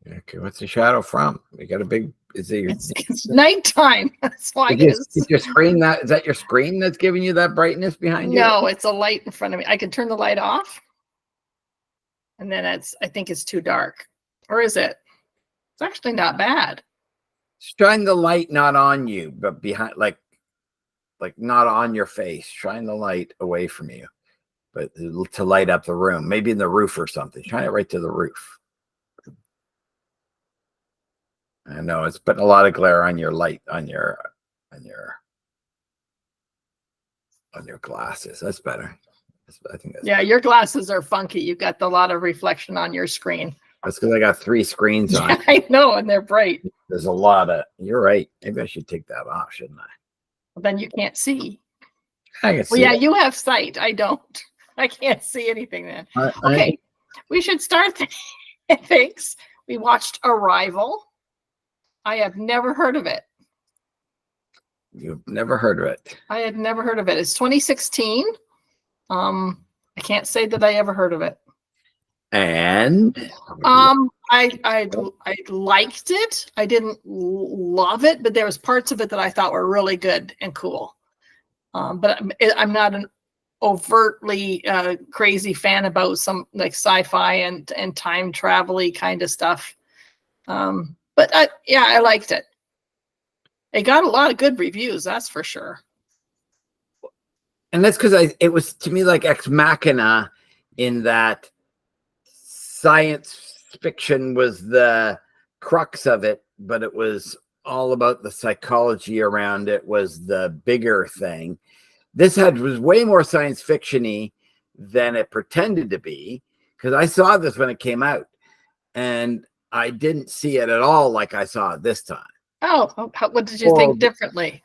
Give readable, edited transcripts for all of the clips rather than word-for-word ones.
Okay, what's the shadow from? You got a big. Is it your? It's nighttime. That's why it is. Is your screen that? Is that your screen that's giving you that brightness behind you? No, it's a light in front of me. I can turn the light off, and then I think it's too dark, or is it? It's actually not bad. Shine the light not on you, but behind, like not on your face. Shine the light away from you, but to light up the room. Maybe in the roof or something. Shine it right to the roof. I know it's putting a lot of glare on your light on your glasses. That's better. I think that's better. Your glasses are funky. You've got a lot of reflection on your screen. That's because I got 3 screens on. Yeah, I know, and they're bright. There's a lot of. You're right. Maybe I should take that off, shouldn't I? Well, then you can't see. I can see. Well, yeah, it. you have sight. I don't. I can't see anything then. Okay, we should start. Thanks. We watched Arrival. I have never heard of it. You've never heard of it? I had never heard of it. It's 2016. I can't say that I ever heard of it. And I liked it. I didn't love it, but there was parts of it that I thought were really good and cool. But I'm not an overtly crazy fan about some like sci-fi and time travel-y kind of stuff. But I liked it. It got a lot of good reviews, that's for sure. And that's because it was to me like Ex Machina, in that science fiction was the crux of it, but it was all about the psychology around it was the bigger thing. This was way more science fiction-y than it pretended to be, because I saw this when it came out, and I didn't see it at all like I saw it this time. Oh, what did you think differently?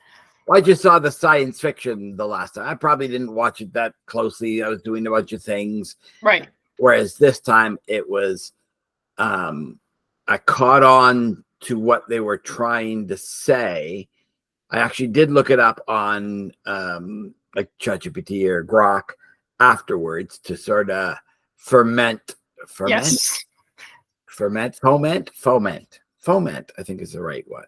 I just saw the science fiction the last time. I probably didn't watch it that closely. I was doing a bunch of things. Right. Whereas this time it was, I caught on to what they were trying to say. I actually did look it up on like ChatGPT or Grok afterwards to sort of foment, I think is the right one.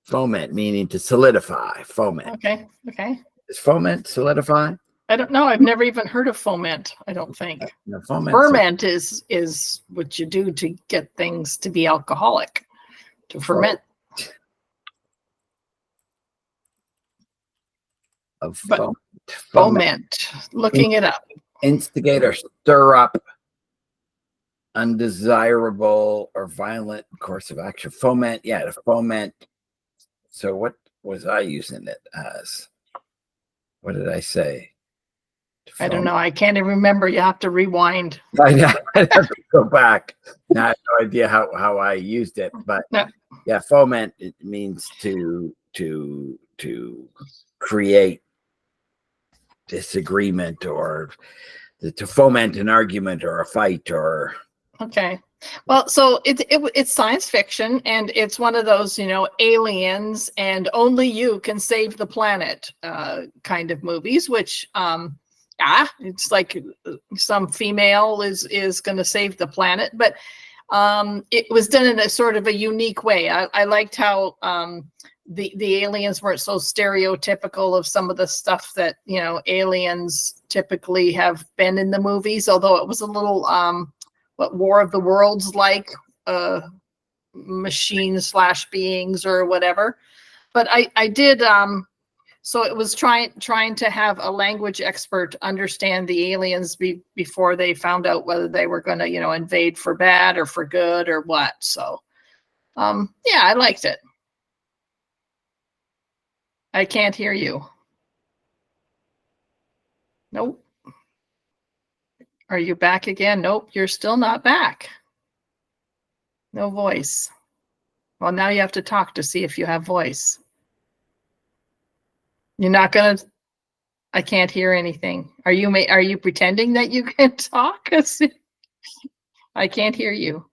Foment, meaning to solidify. Foment. Okay. Is foment solidify? I don't know. I've never even heard of foment, I don't think. No, ferment is what you do to get things to be alcoholic, to ferment. Foment. Looking it up. Instigate or stir up undesirable or violent course of action. Foment, to foment. So what was I using it as? What did I say? I don't know. I can't even remember. You have to rewind. I'd have to go back. Now, I have no idea how I used it, but yeah, foment, it means to create disagreement or to foment an argument or a fight or. Okay. Well, so it's science fiction, and it's one of those, aliens and only you can save the planet kind of movies, which it's like some female is going to save the planet, but it was done in a sort of a unique way. I liked how the aliens weren't so stereotypical of some of the stuff that aliens typically have been in the movies, although it was a little what War of the Worlds like machines / beings or whatever. But I did so it was trying to have a language expert understand the aliens before they found out whether they were going to invade for bad or for good or what. So I liked it. I can't hear you. Nope. Are you back again? Nope, you're still not back. No voice. Well, now you have to talk to see if you have voice. You're not gonna. I can't hear anything. Are you pretending that you can talk? I can't hear you.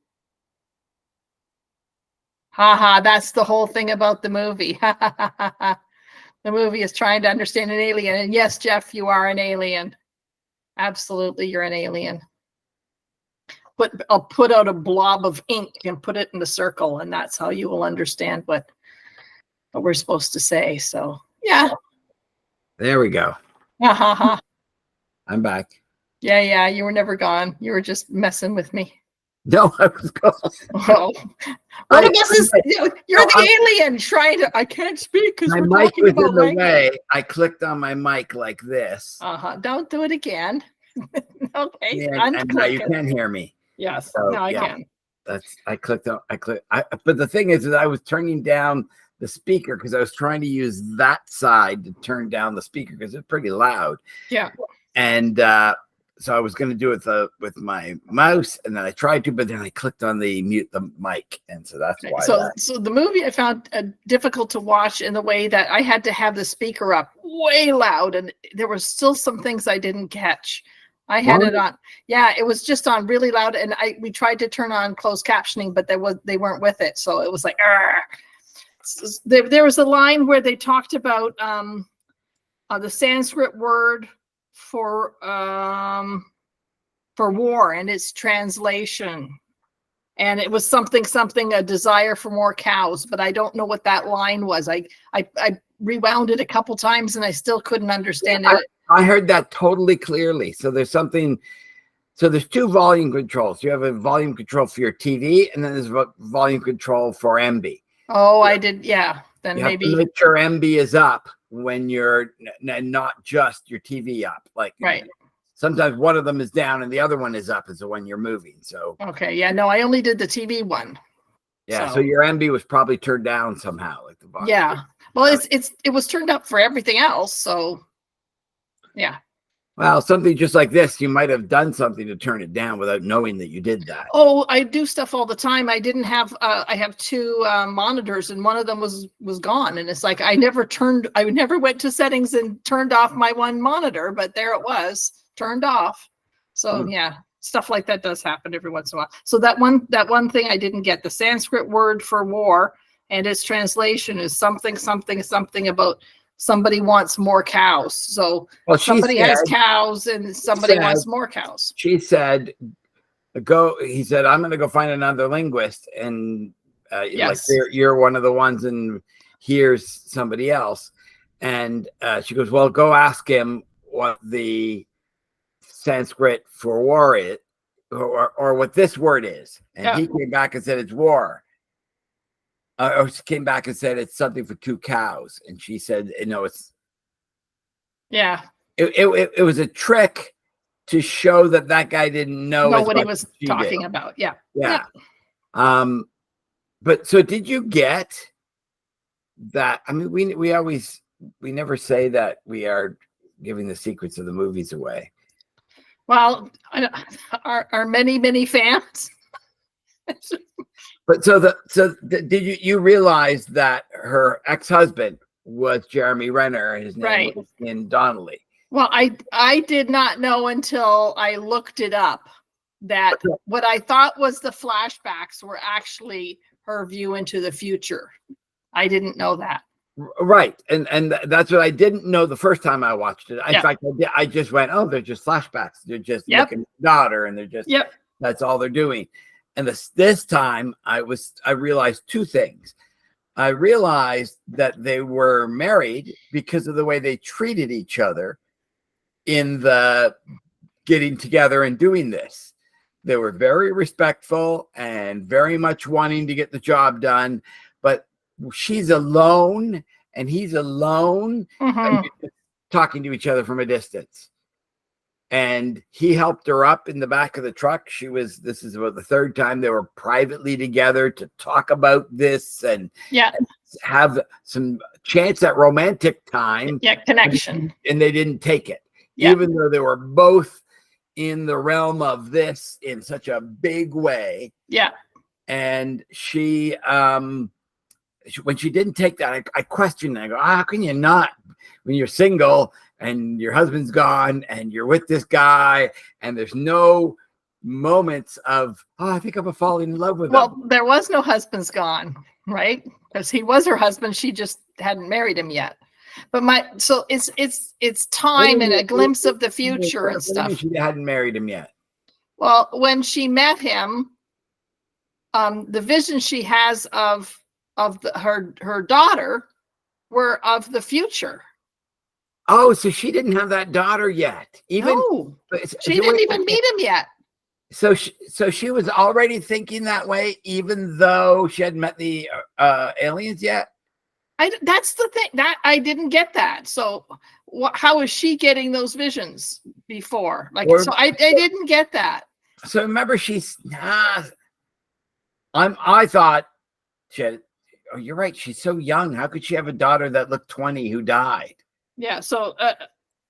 Haha, that's the whole thing about the movie. The movie is trying to understand an alien. And yes, Jeff, you are an alien. Absolutely, you're an alien. I'll put out a blob of ink and put it in the circle, and that's how you will understand what we're supposed to say. So yeah. There we go. Ha. I'm back. Yeah, you were never gone. You were just messing with me. No, I was gone. Well, one of us is, you're the alien trying to, I can't speak because my we're mic talking was about in the language. way. I clicked on my mic like this. Don't do it again. Okay. And now you can hear me. Yes. So, now I can. I clicked on, but the thing is I was turning down the speaker because I was trying to use that side to turn down the speaker because it's pretty loud. Yeah. And so I was going to do it with my mouse, and then I tried to, but then I clicked on the mute the mic, and so that's why. So the movie I found difficult to watch in the way that I had to have the speaker up way loud, and there were still some things I didn't catch. I had it on, it was just on really loud, and we tried to turn on closed captioning, but they weren't with it, so it was like, there was a line where they talked about the Sanskrit word for war and its translation, and it was something a desire for more cows, but I don't know what that line was. I rewound it a couple times and I still couldn't understand it. I heard that totally clearly. So there's two volume controls. You have a volume control for your TV, and then there's a volume control for MB. Oh, I did. Yeah. Then you maybe have to make sure MB is up when you're not just your TV up. Like, right. Sometimes one of them is down and the other one is up as when you're moving. So okay, yeah, no, I only did the TV one. Yeah, so your MB was probably turned down somehow, like the volume. Yeah, well, it was turned up for everything else. So yeah. Well, something just like this, you might have done something to turn it down without knowing that you did that. Oh, I do stuff all the time. I didn't have, I have two monitors, and one of them was gone. And it's like, I never went to settings and turned off my one monitor, but there it was, turned off. So yeah, stuff like that does happen every once in a while. So that one thing I didn't get, the Sanskrit word for war, and its translation is something about somebody wants more cows. So somebody has cows and somebody wants more cows. He said, I'm going to go find another linguist. And yes. like you're one of the ones, and here's somebody else. And she goes, well, go ask him what the Sanskrit for war is, or what this word is. And he came back and said, it's war. Or she came back and said it's something for two cows, and she said, it's. Yeah. It was a trick to show that guy didn't know what he was talking about. Yeah. Yeah. But so did you get that? I mean, we never say that we are giving the secrets of the movies away. Well, are many fans. But did you realize that her ex-husband was Jeremy Renner? His name was in Donnelly. Well, I did not know until I looked it up that what I thought was the flashbacks were actually her view into the future. I didn't know that. Right, and that's what I didn't know the first time I watched it. In fact, I just went, oh, they're just flashbacks. They're just looking at the daughter, and they're just that's all they're doing. And this time I realized two things. I realized that they were married because of the way they treated each other in the getting together and doing this. They were very respectful and very much wanting to get the job done, but she's alone and he's alone, and talking to each other from a distance. And he helped her up in the back of the truck. This is about the third time they were privately together to talk about this and have some chance at romantic time. Yeah, connection. And they didn't take it. Yeah. Even though they were both in the realm of this in such a big way. Yeah. And she, when she didn't take that, I questioned. I go, how can you not, when you're single and your husband's gone and you're with this guy and there's no moments of, I think I'm falling in love with him. Well, there was no husband's gone, right? Because he was her husband. She just hadn't married him yet. But it's time and a glimpse of the future and stuff. She hadn't married him yet. Well, when she met him, the vision she has of her daughter were of the future. Oh, so she didn't have that daughter yet. Even No, she so didn't even meet him yet. So she was already thinking that way, even though she hadn't met the aliens yet. That's the thing that I didn't get that. So how is she getting those visions before? Like, so I didn't get that. So remember, I thought she had, oh, you're right. She's so young. How could she have a daughter that looked 20 who died? Yeah. So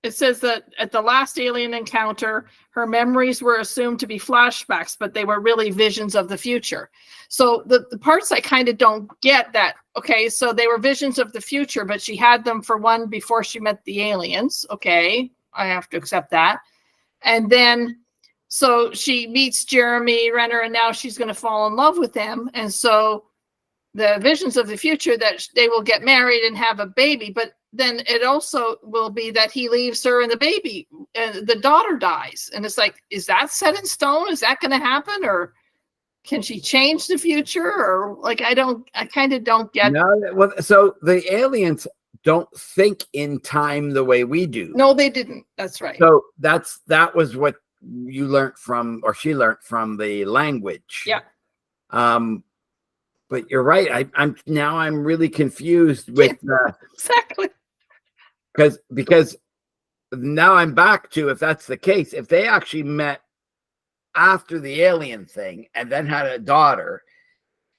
it says that at the last alien encounter, her memories were assumed to be flashbacks, but they were really visions of the future. So the parts I kind of don't get that. Okay, so they were visions of the future, but she had them for one before she met the aliens. Okay, I have to accept that. And then, so she meets Jeremy Renner, and now she's going to fall in love with him. And so the visions of the future that they will get married and have a baby, but then it also will be that he leaves her and the baby, and the daughter dies. And it's like, is that set in stone? Is that going to happen? Or can she change the future? Or like, I kind of don't get. No, well, so the aliens don't think in time the way we do. No, they didn't. That's right. So that was what you learned from, or she learned from, the language. Yeah. But you're right. I'm really confused with exactly. Because now I'm back to, if that's the case, if they actually met after the alien thing and then had a daughter,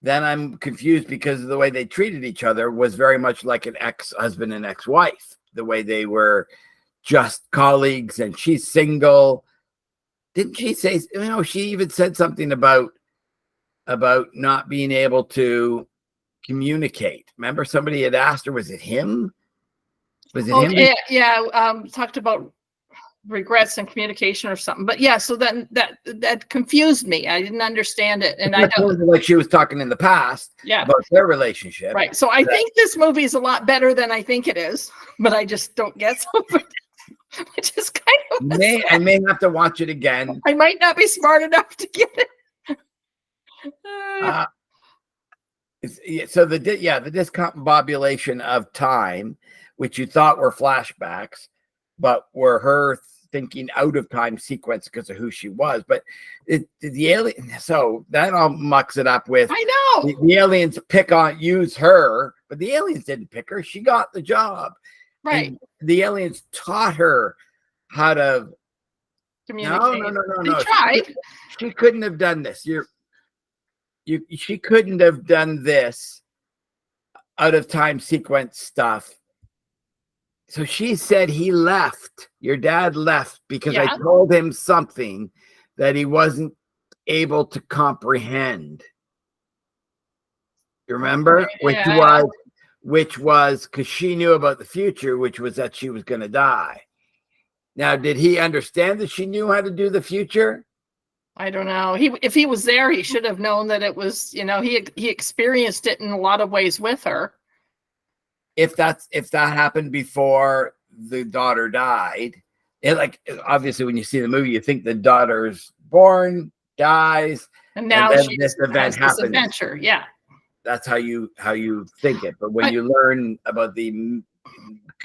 then I'm confused, because the way they treated each other was very much like an ex-husband and ex-wife, the way they were just colleagues, and she's single. Didn't she say, she even said something about not being able to communicate? Remember, somebody had asked her, was it him? Was it him? Yeah. Talked about regrets and communication or something. But yeah, so then that confused me. I didn't understand it, and I don't, like she was talking in the past. Yeah. About their relationship. Right. So I think this movie is a lot better than I think it is, but I just don't get something. Which is kind of. I may have to watch it again. I might not be smart enough to get it. So the discombobulation of time, which you thought were flashbacks, but were her thinking out of time sequence because of who she was. But the alien, so that all mucks it up with. I know the aliens use her, but the aliens didn't pick her. She got the job. Right. And the aliens taught her how to communicate. No. They tried. She couldn't have done this. She couldn't have done this out of time sequence stuff. So she said he left. Your dad left because I told him something that he wasn't able to comprehend. You remember? Yeah. Which was because she knew about the future, which was that she was going to die. Now, did he understand that she knew how to do the future? I don't know. If he was there, he should have known that it was, he experienced it in a lot of ways with her. If that happened before the daughter died, obviously when you see the movie, you think the daughter's born, dies, and now this event happens. This adventure, yeah. That's how you think it. But when you learn about the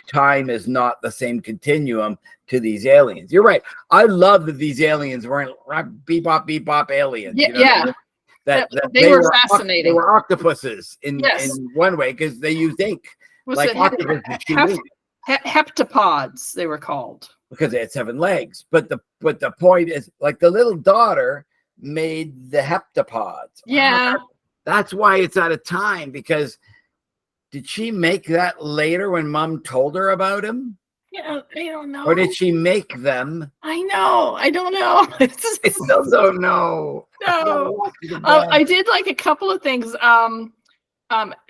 time is not the same continuum to these aliens, you're right. I love that these aliens weren't bebop bebop aliens. Yeah. That they were fascinating. They were octopuses in one way, because they used ink. Like octopuses, heptapods, they were called, because they had 7 legs. But the point is, like, the little daughter made the heptapods. Yeah. That's why it's out of time, because did she make that later when Mom told her about him? Yeah, I don't know. Or did she make them? I know. I don't know. I still don't know. No. I did like a couple of things.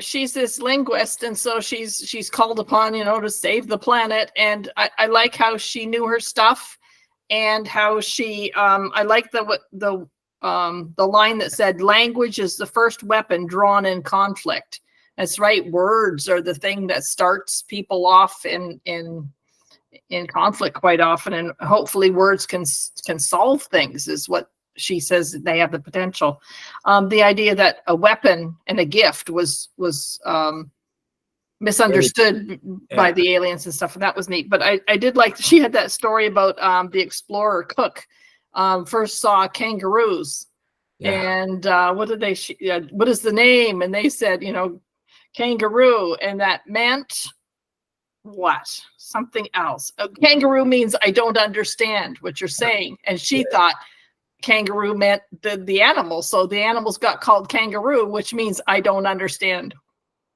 She's this linguist, and so she's called upon, to save the planet. And I like how she knew her stuff, and how she I like the line that said, language is the first weapon drawn in conflict. That's right. Words are the thing that starts people off in conflict quite often, and hopefully words can solve things, is what she says they have the potential. The idea that a weapon and a gift was misunderstood by the aliens and stuff, and that was neat. But I did like she had that story about the explorer Cook first saw kangaroos, and what did they? What is the name? And they said, kangaroo, and that meant what? Something else. A kangaroo means I don't understand what you're saying, and she thought kangaroo meant the animal, so the animals got called kangaroo, which means I don't understand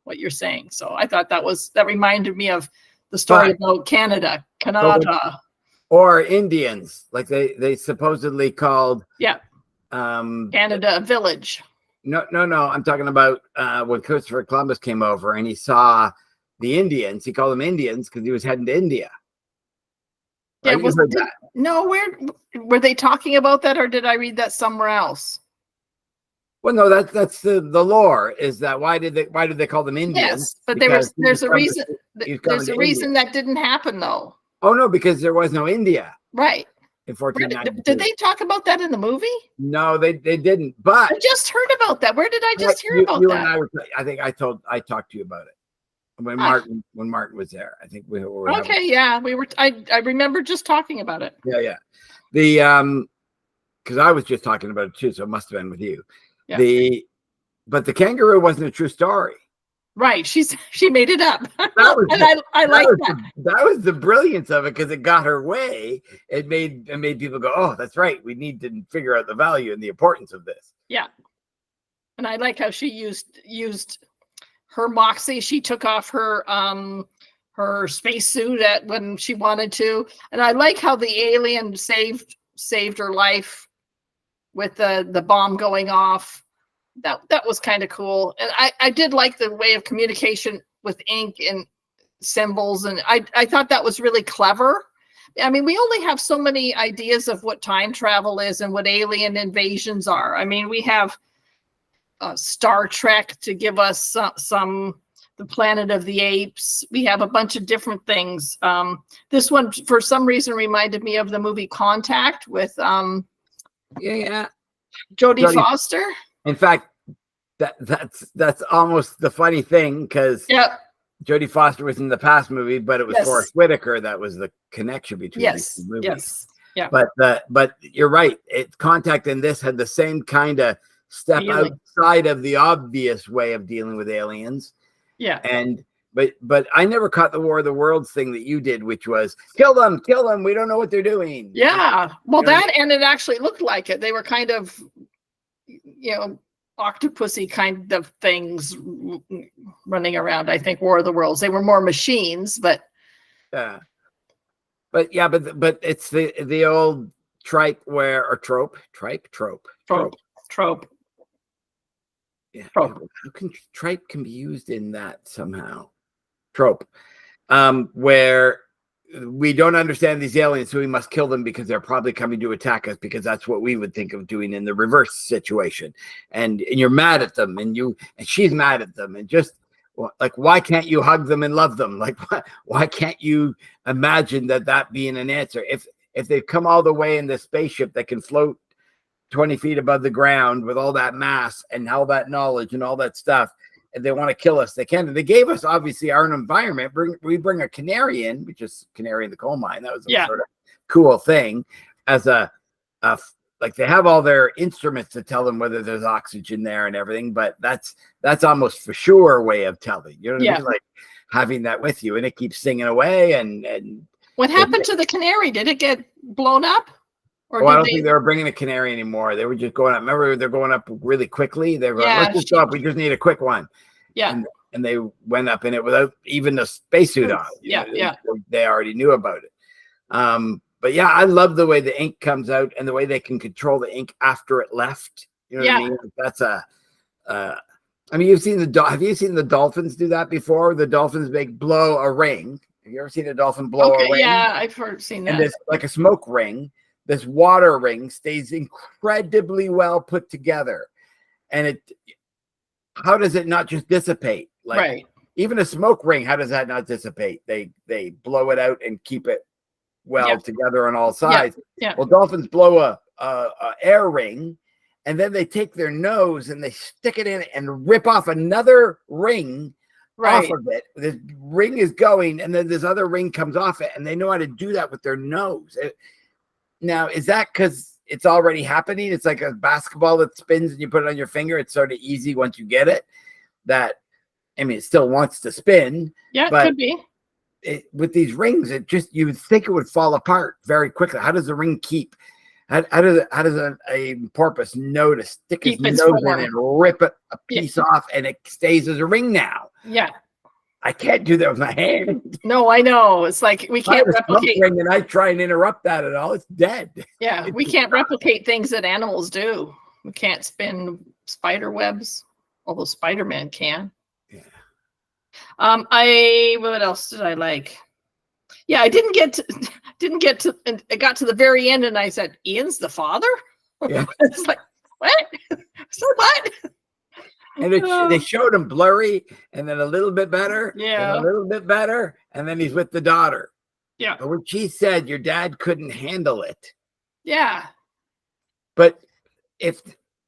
what you're saying. So I thought that reminded me of the story about Canada, or Indians, like they supposedly called Canada a village. No, I'm talking about when Christopher Columbus came over and he saw the Indians. He called them Indians because he was heading to India. Right? Where were they talking about that, or did I read that somewhere else? Well, no, that's the lore, is that why did they call them Indians? Yes, but there's a reason. There's a reason that didn't happen, though. Oh no, because there was no India. Right. In 1492. Did they talk about that in the movie? No, they didn't. But I just heard about that. Where did I just hear about you that? And I think I talked to you about it when Martin was there. I think we were we were. I remember just talking about it. Yeah. The because I was just talking about it too, so it must have been with you. Yeah. But the kangaroo wasn't a true story. Right. She made it up. I like that. That was the brilliance of it, because it got her way. It made people go, oh, that's right. We need to figure out the value and the importance of this. Yeah. And I like how she used her moxie. She took off her spacesuit when she wanted to. And I like how the alien saved her life with the bomb going off. That was kind of cool. And I did like the way of communication with ink and symbols. And I thought that was really clever. I mean, we only have so many ideas of what time travel is and what alien invasions are. I mean, we have Star Trek to give us the Planet of the Apes. We have a bunch of different things. This one, for some reason, reminded me of the movie Contact with Jodie Foster. In fact, that's almost the funny thing, because Jodie Foster was in the past movie, but it was Forrest Whitaker that was the connection between these two movies. Yeah. But you're right. Contact and this had the same kind of step outside of the obvious way of dealing with aliens. Yeah. But I never caught the War of the Worlds thing that you did, which was kill them. We don't know what they're doing. Yeah. Well, and it actually looked like it. They were kind of, octopusy kind of things running around. I think War of the Worlds. They were more machines, but but it's the old trope. Yeah. Trope. How can tripe can be used in that somehow? Trope, where we don't understand these aliens, so we must kill them because they're probably coming to attack us, because that's what we would think of doing in the reverse situation. And you're mad at them, and she's mad at them, and just like, why can't you hug them and love them? Like, why can't you imagine that being an answer? If they've come all the way in this spaceship that can float 20 feet above the ground with all that mass and all that knowledge and all that stuff, and they want to kill us, they can. And they gave us, obviously, our environment. We bring a canary in, which is canary in the coal mine. That was a sort of cool thing. As like, they have all their instruments to tell them whether there's oxygen there and everything, but that's almost for sure way of telling. You know what I mean? Like, having that with you, and it keeps singing away. And what happened to the canary? Did it get blown up? I don't think they were bringing a canary anymore. They were just going up. Remember, they're going up really quickly. They were going, let's just go up. We just need a quick one. Yeah. And they went up in it without even a spacesuit on. They already knew about it. But yeah, I love the way the ink comes out and the way they can control the ink after it left. You know what I mean? That's I mean, have you seen the dolphins do that before? The dolphins blow a ring. Have you ever seen a dolphin blow a ring? Yeah, I've seen that. And it's like a smoke ring. This water ring stays incredibly well put together. And how does it not just dissipate? Like, even a smoke ring, how does that not dissipate? They blow it out and keep it well together on all sides. Yeah. Well, dolphins blow air ring, and then they take their nose and they stick it in and rip off another ring off of it. The ring is going, and then this other ring comes off it, and they know how to do that with their nose. Now, is that because it's already happening? It's like a basketball that spins and you put it on your finger. It's sort of easy once you get it. That, I mean, it still wants to spin. Yeah, but it could be. With these rings, it just, you would think it would fall apart very quickly. How does the ring keep? How does a porpoise know to stick his nose in and rip a piece off, and it stays as a ring now? Yeah. I can't do that with my hand. No, I know. It's like we can't replicate. Ring and I try and interrupt that at all, it's dead. Yeah, we can't replicate things that animals do. We can't spin spider webs, although Spider-Man can. Yeah. What else did I like? Yeah, I didn't get to. And I got to the very end, and I said, "Ian's the father." Yeah. It's like, what? So what? And they showed him blurry, and then a little bit better, yeah, and a little bit better, and then he's with the daughter. Yeah. But when she said your dad couldn't handle it. Yeah. But if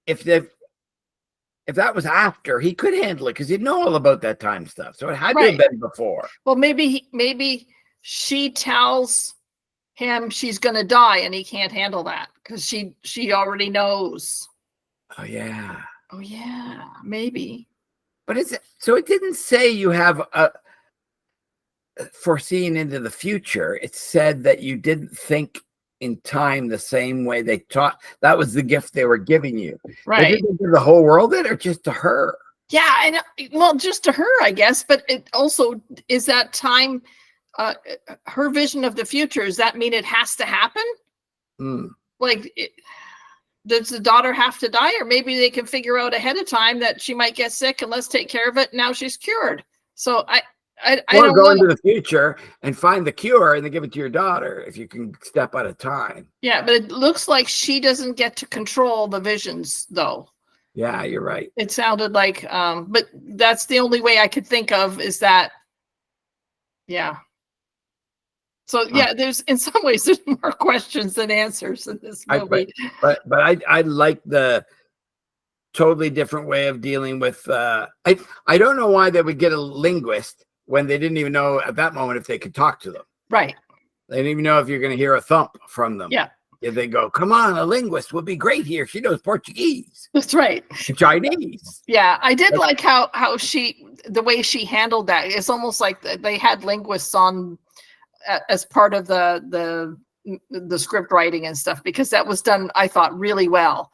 that was after, he could handle it because he'd know all about that time stuff. So it had to have been before. Well, maybe she tells him she's going to die, and he can't handle that because she already knows. Oh yeah. Oh yeah, maybe. But so it didn't say you have a foreseeing into the future. It said that you didn't think in time the same way they taught. That was the gift they were giving you. Right. They didn't give the whole world it, or just to her? Yeah, I know. Well, just to her, I guess. But it also is that time. Her vision of the future. Does that mean it has to happen? Like, does the daughter have to die, or maybe they can figure out ahead of time that she might get sick and let's take care of it. Now she's cured. So I don't go know. Into the future and find the cure and then give it to your daughter if you can step at a time. Yeah, but it looks like she doesn't get to control the visions, though. Yeah, you're right. It sounded like, but that's the only way I could think of is that. Yeah. So yeah, there's in some ways there's more questions than answers in this movie. But I like the totally different way of dealing with. I don't know why they would get a linguist when they didn't even know at that moment if they could talk to them. Right. They didn't even know if you're going to hear a thump from them. Yeah. If they go, come on, a linguist would be great here. She knows Portuguese. That's right. Chinese. Yeah, I did like how the way she handled that. It's almost like they had linguists on as part of the script writing and stuff, because that was done, I thought, really well.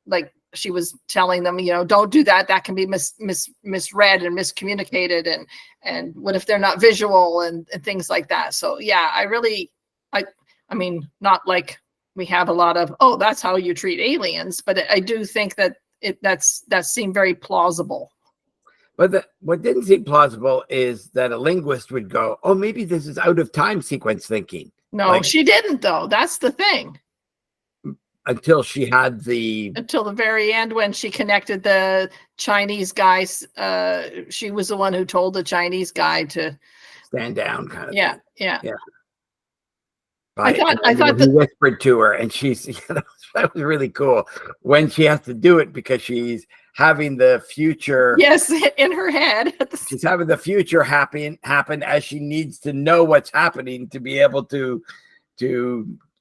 Like she was telling them, don't do that. That can be misread and miscommunicated. And what if they're not visual and things like that. So yeah, I mean, not like we have a lot of, oh, that's how you treat aliens, but I do think that that seemed very plausible. But what didn't seem plausible is that a linguist would go, oh, maybe this is out of time sequence thinking. No, she didn't, though. That's the thing. Until she had until the very end, when she connected the Chinese guys. She was the one who told the Chinese guy to stand down, kind of yeah, thing. Yeah. Right. I thought he whispered to her, and she's that was really cool when she has to do it because she's having the future. Yes, in her head. She's having the future happen as she needs to know what's happening to be able to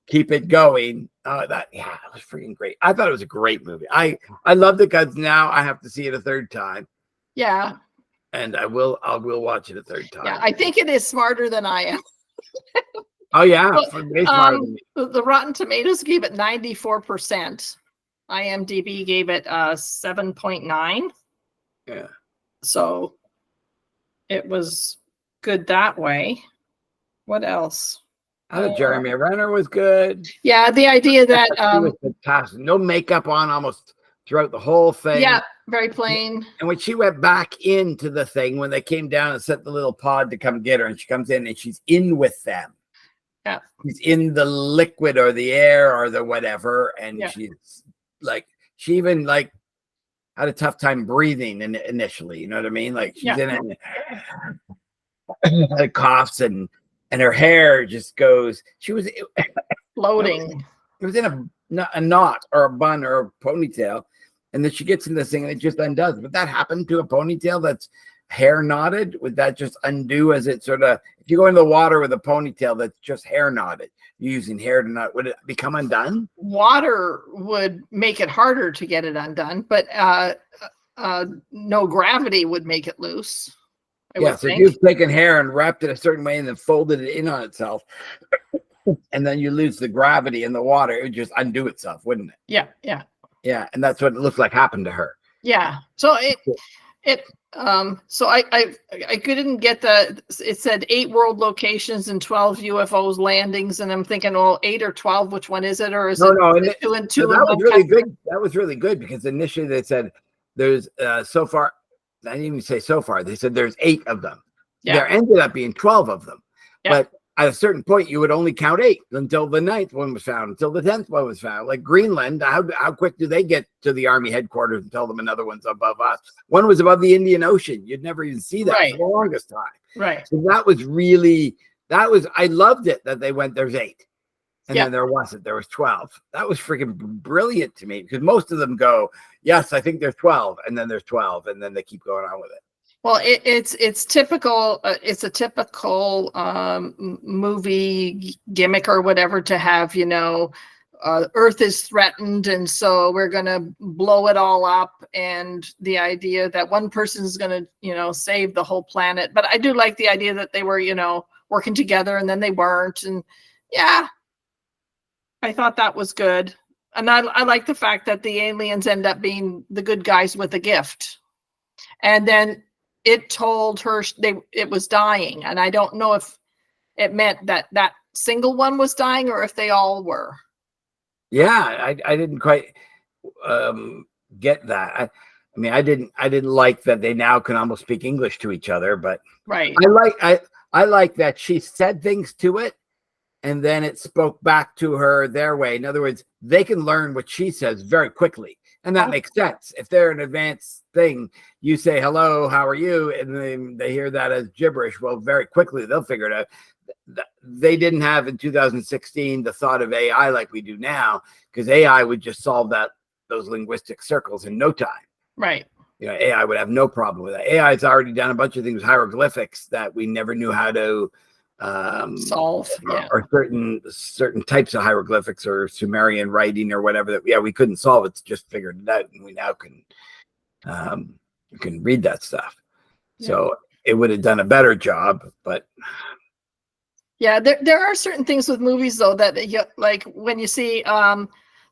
keep it going. That was freaking great. I thought it was a great movie. I loved it because now I have to see it a third time. Yeah. And I will watch it a third time. Yeah, I think it is smarter than I am. Oh yeah, the Rotten Tomatoes gave it 94%. IMDb gave it 7.9. Yeah. So it was good that way. What else? I thought Jeremy Renner was good. Yeah, the idea that he was fantastic. No makeup on almost throughout the whole thing. Yeah, very plain. And when she went back into the thing, when they came down and sent the little pod to come get her, and she comes in and she's in with them. Yeah. She's in the liquid or the air or the whatever. And she's like, she even like had a tough time breathing initially. You know what I mean? Like she's in it, coughs and her hair just goes. She was floating. It was in a knot or a bun or a ponytail, and then she gets in this thing and it just undoes. Would that happen to a ponytail that's hair knotted? Would that just undo as it sort of? If you go into the water with a ponytail that's just hair knotted, you're using hair to knot, would it become undone? Water would make it harder to get it undone, but no gravity would make it loose. Yeah, so if you've taken hair and wrapped it a certain way and then folded it in on itself, and then you lose the gravity in the water, it would just undo itself, wouldn't it? Yeah, yeah. Yeah, and that's what it looked like happened to her. Yeah. So so I couldn't get it said 8 world locations and 12 UFOs landings, and I'm thinking, well, 8 or 12, which one is it? Or is it 2 and 2? That was really good. That was really good because initially they said there's so far, I didn't even say so far, they said there's 8 of them. Yeah. There ended up being 12 of them. Yeah. But at a certain point, you would only count 8 until the 9th one was found, until the 10th one was found. Like Greenland, how quick do they get to the Army headquarters and tell them another one's above us? One was above the Indian Ocean. You'd never even see that for the longest time. Right. So I loved it that they went, there's 8. And then there wasn't. There was 12. That was freaking brilliant to me because most of them go, yes, I think there's 12. And then there's 12. And then they keep going on with it. Well, it's typical. It's a typical movie gimmick or whatever to have, Earth is threatened, and so we're going to blow it all up. And the idea that one person is going to, save the whole planet. But I do like the idea that they were, working together, and then they weren't. And yeah, I thought that was good. And I like the fact that the aliens end up being the good guys with a gift. And then it told her it was dying. And I don't know if it meant that single one was dying or if they all were. Yeah, I didn't quite get that. I didn't like that they now can almost speak English to each other, but right. I like that she said things to it and then it spoke back to her their way. In other words, they can learn what she says very quickly. And that makes sense. If they're an advanced thing, you say, hello, how are you? And they hear that as gibberish. Well, very quickly, they'll figure it out. They didn't have in 2016 the thought of AI like we do now, because AI would just solve those linguistic circles in no time. Right. AI would have no problem with that. AI has already done a bunch of things with hieroglyphics that we never knew how to solve, or certain types of hieroglyphics or Sumerian writing or whatever that we couldn't solve. It's just figured it out, and we now can read that stuff. So it would have done a better job, but there are certain things with movies though that like when you see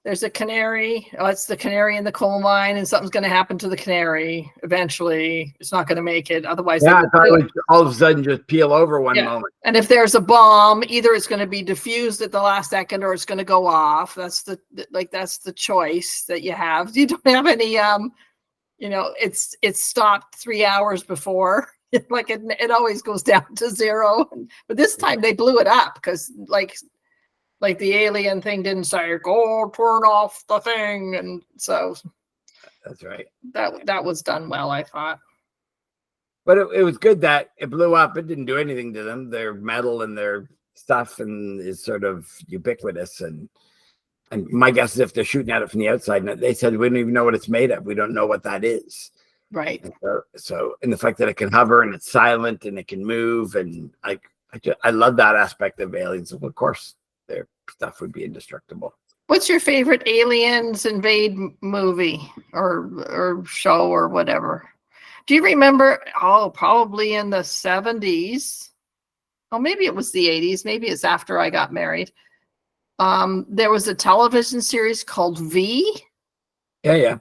there's a canary. Oh, it's the canary in the coal mine, and something's going to happen to the canary eventually. It's not going to make it. Otherwise, I thought it would all of a sudden just peel over one moment. And if there's a bomb, either it's going to be diffused at the last second, or it's going to go off. That's the choice that you have. You don't have any. It's stopped 3 hours before. Like it always goes down to 0. But this time they blew it up because like the alien thing didn't say, go turn off the thing. And so that's right. That was done well, I thought. But it was good that it blew up. It didn't do anything to them. Their metal and their stuff and is sort of ubiquitous. And my guess is if they're shooting at it from the outside, they said, we don't even know what it's made of. We don't know what that is. Right. And the fact that it can hover and it's silent and it can move. And I love that aspect of aliens. Of course, their stuff would be indestructible. What's your favorite aliens invade movie or show or whatever? Do you remember? Oh, probably in the 70s. Oh, maybe it was the 80s. Maybe it's after I got married. There was a television series called V. Yeah.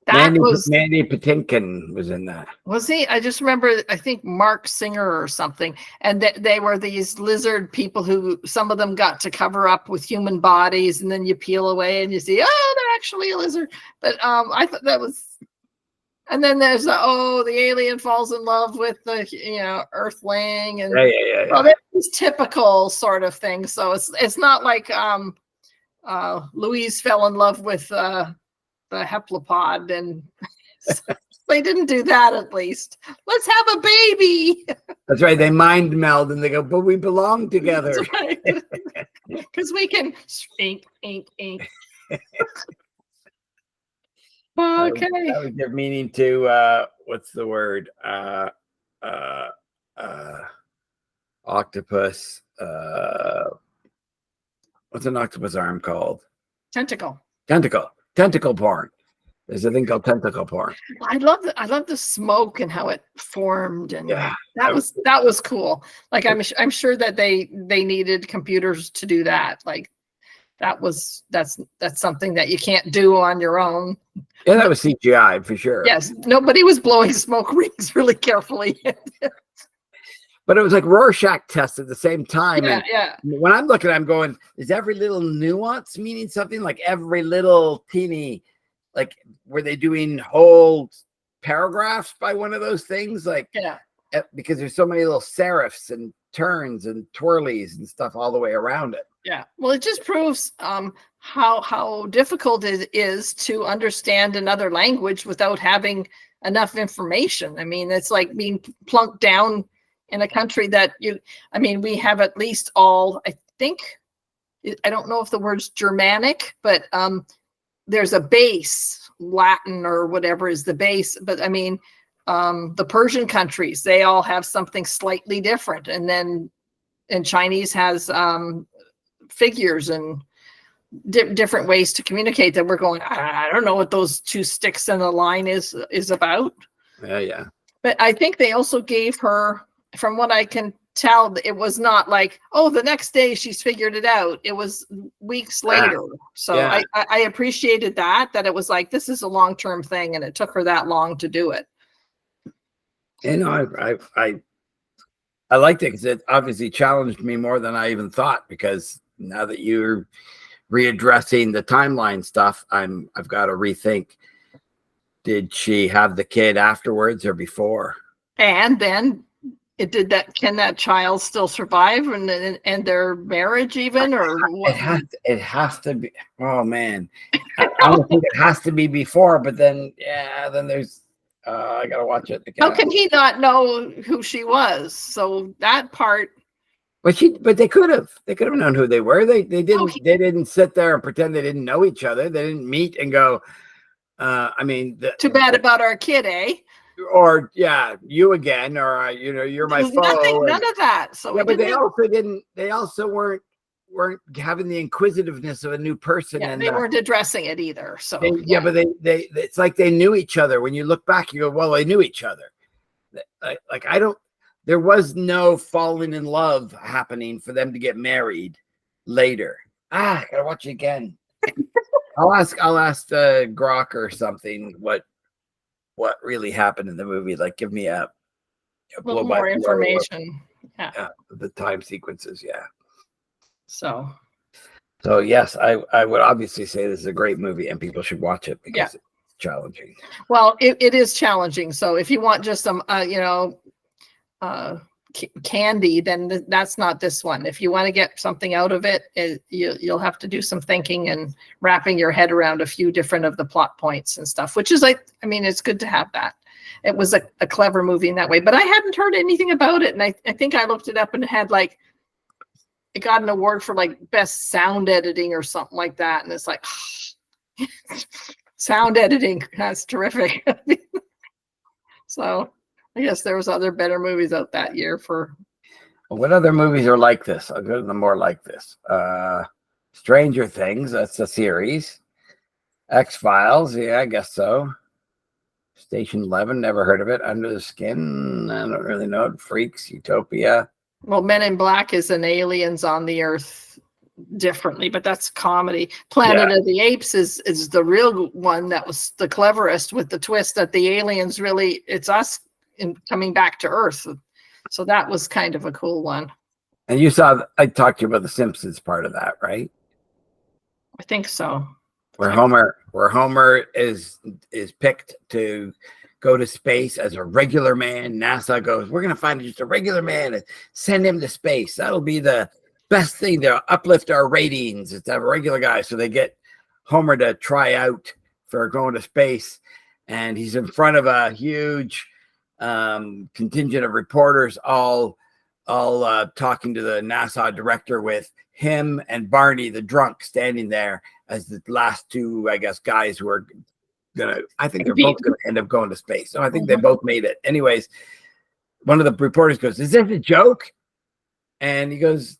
Mandy Patinkin was in that. Was he? I just remember, I think Mark Singer or something. And they were these lizard people who some of them got to cover up with human bodies, and then you peel away and you see, oh, they're actually a lizard. But I thought that was. And then there's the alien falls in love with the Earthling, and well, that's typical sort of thing. So it's not like Louise fell in love with the heptapod, and they didn't do that. At least let's have a baby. That's right. They mind meld and they go, but we belong together. Right. Because we can ink, ink, ink. Okay. That would give meaning to what's the word? Octopus. What's an octopus arm called? Tentacle. Tentacle porn. There's a thing called tentacle porn. I love the smoke and how it formed, and Yeah, that was cool. Like I'm sure that they needed computers to do that. Like that's something that you can't do on your own. Yeah, that was CGI for sure. Yes, nobody was blowing smoke rings really carefully. But it was like Rorschach test at the same time. Yeah, and yeah. when I'm looking, I'm going, is every little nuance meaning something? Like every little teeny, like were they doing whole paragraphs by one of those things? Like, Yeah. Because there's so many little serifs and turns and twirlies and stuff all the way around it. Yeah. Well, it just proves how difficult it is to understand another language without having enough information. I mean, it's like being plunked down in a country that we have at least all, I think, I don't know if the word's Germanic, but there's a base, Latin or whatever is the base. But I mean, the Persian countries, they all have something slightly different. And Chinese has figures and different ways to communicate that we're going, I don't know what those two sticks in the line is about. Yeah. But I think they also gave her, from what I can tell, it was not like, oh, the next day she's figured it out. It was weeks later. So yeah. I appreciated that it was like, this is a long-term thing, and it took her that long to do it. You know, I liked it because it obviously challenged me more than I even thought, because now that you're readdressing the timeline stuff, I've got to rethink. Did she have the kid afterwards or before? And then can that child still survive and their marriage even, or what? It has to be. Oh man, I don't think it has to be before, but then there's I gotta watch it again. How can he not know who she was? So that part. But they could have known who they were. They didn't sit there and pretend they didn't know each other. They didn't meet and go. Too bad about our kid, eh? Or you again, or you're my foe. None of that. So yeah, but they also didn't. They also weren't having the inquisitiveness of a new person, and they weren't addressing it either. So but it's like they knew each other. When you look back, you go, well, they knew each other. There was no falling in love happening for them to get married later. I gotta watch it again. I'll ask Grok or something what really happened in the movie. Like, give me a little more information. Yeah, the time sequences. Yeah. So yes, I would obviously say this is a great movie and people should watch it because it's challenging. Well, it is challenging. So if you want just some, candy, then that's not this one. If you want to get something out of it, you'll have to do some thinking and wrapping your head around a few different of the plot points and stuff, which is it's good to have that. It was a clever movie in that way, but I hadn't heard anything about it. And I think I looked it up and it had it got an award for best sound editing or something like that. And it's like, sound editing, that's terrific. So I guess there was other better movies out that year for. What other movies are like this? I'll go to them more like this. Stranger Things, that's a series. X-Files, yeah, I guess so. Station 11, never heard of it. Under the Skin, I don't really know it. Freaks, Utopia. Well, Men in Black is an aliens on the earth differently, but that's comedy. Planet of the Apes is the real one that was the cleverest, with the twist that the aliens really, it's us in coming back to Earth. So that was kind of a cool one. And you saw, I talked to you about the Simpsons part of that, right? I think so. Where Homer is picked to go to space as a regular man. NASA goes, we're going to find just a regular man and send him to space. That'll be the best thing to uplift our ratings. It's to have a regular guy. So they get Homer to try out for going to space. And he's in front of a huge contingent of reporters, all talking to the NASA director with him and Barney, the drunk, standing there as the last two, I guess, guys who are I think they're both gonna end up going to space. So I think they both made it. Anyways, one of the reporters goes, "Is this a joke?" And he goes,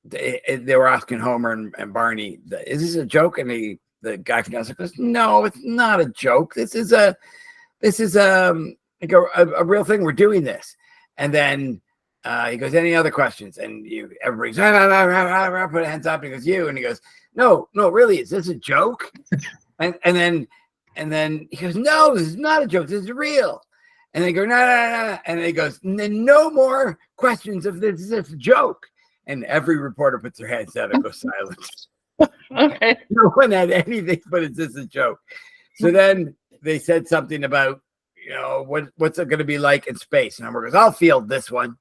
they were asking Homer and Barney, "Is this a joke?" And the guy from NASA goes, "No, it's not a joke. This is a like a real thing. We're doing this." And then he goes, "Any other questions?" And everybody's put hands up. And he goes, "You." And he goes, No, really, is this a joke?" And then he goes, "No, this is not a joke. This is real." And they go, No. And he goes, "No more questions of this. Is this a joke?" And every reporter puts their hands down and goes silent. Okay. No one had anything, but is this a joke? So then they said something about, what's it going to be like in space? And Homer goes, "I'll field this one."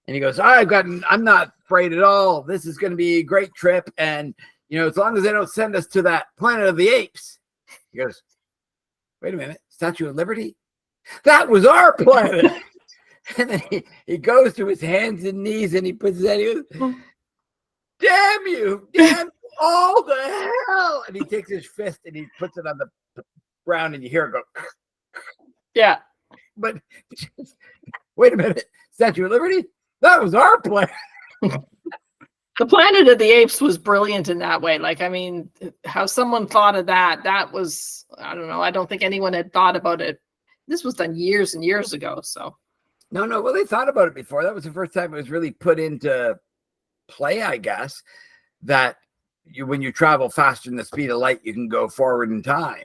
And he goes, "I'm not afraid at all. This is going to be a great trip. And, as long as they don't send us to that Planet of the Apes." He goes, "Wait a minute, Statue of Liberty? That was our planet." And then he goes to his hands and knees and he puts his head, he goes, damn all the hell. And he takes his fist and he puts it on the ground and you hear it go. Yeah. But wait a minute, Statue of Liberty? That was our planet. The Planet of the Apes was brilliant in that way. Like, I mean, how someone thought of that was, I don't know. I don't think anyone had thought about it. This was done years and years ago. So. No. Well, they thought about it before. That was the first time it was really put into play, I guess, that when you travel faster than the speed of light, you can go forward in time.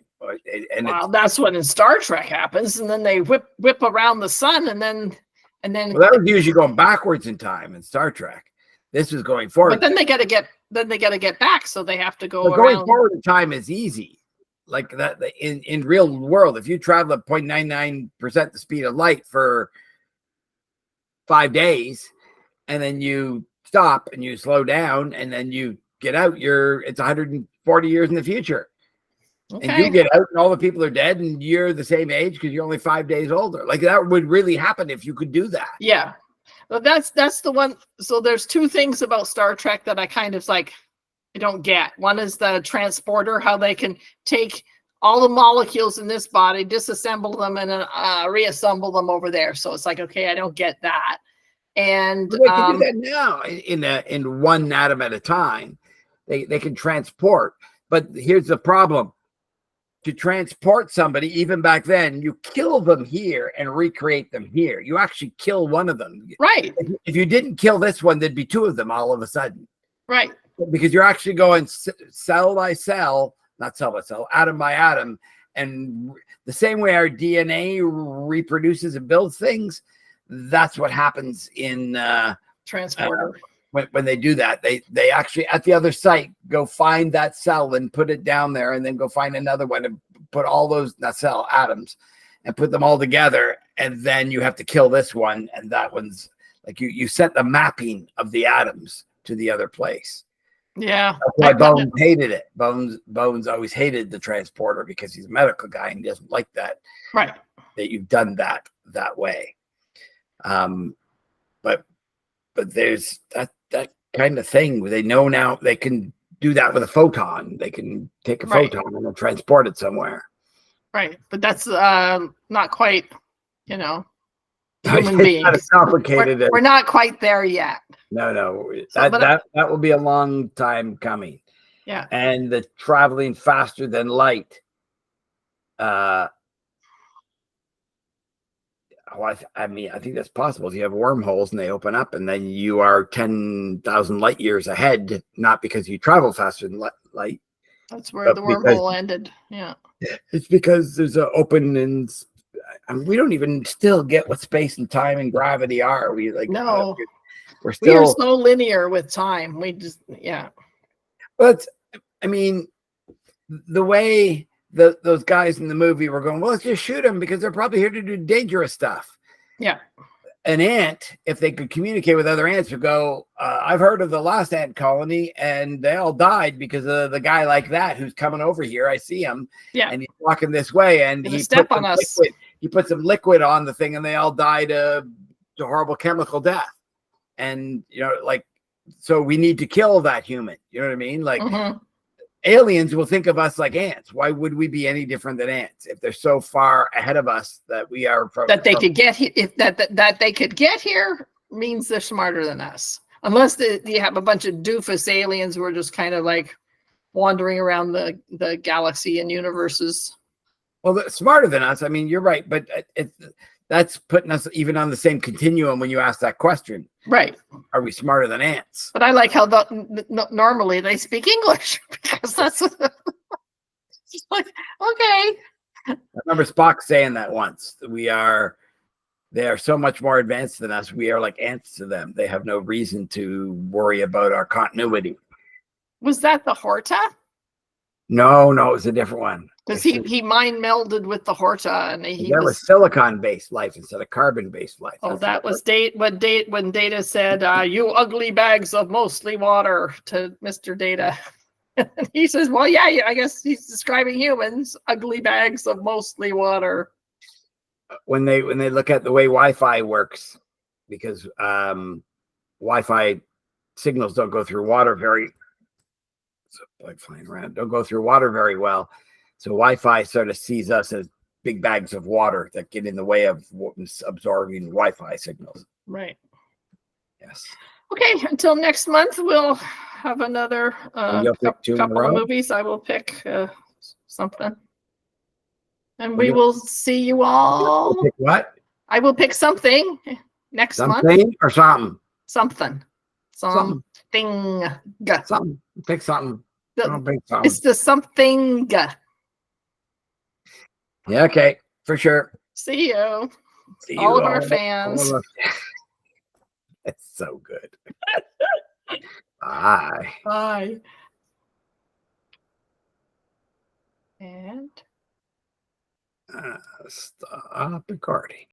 And that's when in Star Trek happens. And then they whip around the sun and then. Well, that was usually going backwards in time in Star Trek. This was going forward. But then they got to get back, so they have to go around. Going forward in time is easy. Like that in real world, if you travel at 0.99% the speed of light for 5 days, and then you stop and you slow down, and then you get out, it's 140 years in the future. Okay. And you get out, and all the people are dead, and you're the same age because you're only 5 days older. Like that would really happen if you could do that. Yeah. Well, that's the one. So there's two things about Star Trek that I kind of I don't get. One is the transporter, how they can take all the molecules in this body, disassemble them, and reassemble them over there. So it's like, okay, I don't get that. And they can do that now in one atom at a time. They can transport, but here's the problem. To transport somebody, even back then, you kill them here and recreate them here. You actually kill one of them. Right. If you didn't kill this one, there'd be two of them all of a sudden. Right. Because you're actually going cell by cell, not cell by cell, atom by atom. And the same way our DNA reproduces and builds things, that's what happens in transporter. When they do that, they actually at the other site go find that cell and put it down there, and then go find another one and put all those atoms and put them all together, and then you have to kill this one, and that one's like you set the mapping of the atoms to the other place. Yeah, that's why Bones hated it. Bones always hated the transporter because he's a medical guy and he doesn't like that. Right. That you've done that way. But there's that kind of thing where they know now they can do that with a photon. They can take a photon and transport it somewhere. Right. But that's not quite, human beings. Not as complicated. We're not quite there yet. No. That will be a long time coming. Yeah. And the traveling faster than light. I think that's possible. If you have wormholes and they open up, and then you are 10,000 light years ahead, not because you travel faster than light. That's where the wormhole ended. Yeah. It's because there's an open and we don't even still get what space and time and gravity are. No. We are so linear with time. We just But the way those guys in the movie were going, well, let's just shoot them because they're probably here to do dangerous stuff. Yeah. An ant, if they could communicate with other ants, would go, I've heard of the last ant colony, and they all died because of the guy like that who's coming over here. I see him. Yeah. And he's walking this way, and he step on us. He put some liquid on the thing, and they all died a horrible chemical death. and like, so we need to kill that human. You know what I mean? Like, Mhm. aliens will think of us like ants. Why would we be any different than ants if they're so far ahead of us that we are That they could get if that they could get here means they're smarter than us. Unless you have a bunch of doofus aliens who are just kind of like wandering around the galaxy and universes. Well, they're smarter than us. I mean, you're right, but that's putting us even on the same continuum when you ask that question. Right. Are we smarter than ants? But I like how normally they speak English because that's like, okay. I remember Spock saying that once. They are so much more advanced than us. We are like ants to them. They have no reason to worry about our continuity. Was that the Horta? No, it was a different one. Because he mind melded with the Horta, and that was silicon-based life instead of carbon-based life. Oh, that was when Data said, "You ugly bags of mostly water" to Mr. Data. He says, "Well, yeah, I guess he's describing humans, ugly bags of mostly water." When they look at the way Wi-Fi works, because Wi-Fi signals don't go through water don't go through water very well. So Wi-Fi sort of sees us as big bags of water that get in the way of absorbing Wi-Fi signals. Right. Yes. Okay. Until next month, we'll have another couple of movies. I will pick something. And we will see you all. Pick what? I will pick something next month. Something or something? Something. Something. Something. Pick something. It's the something. Yeah, okay, for sure. See you. All of our fans. It's so good. Bye. Bye. And stop recording.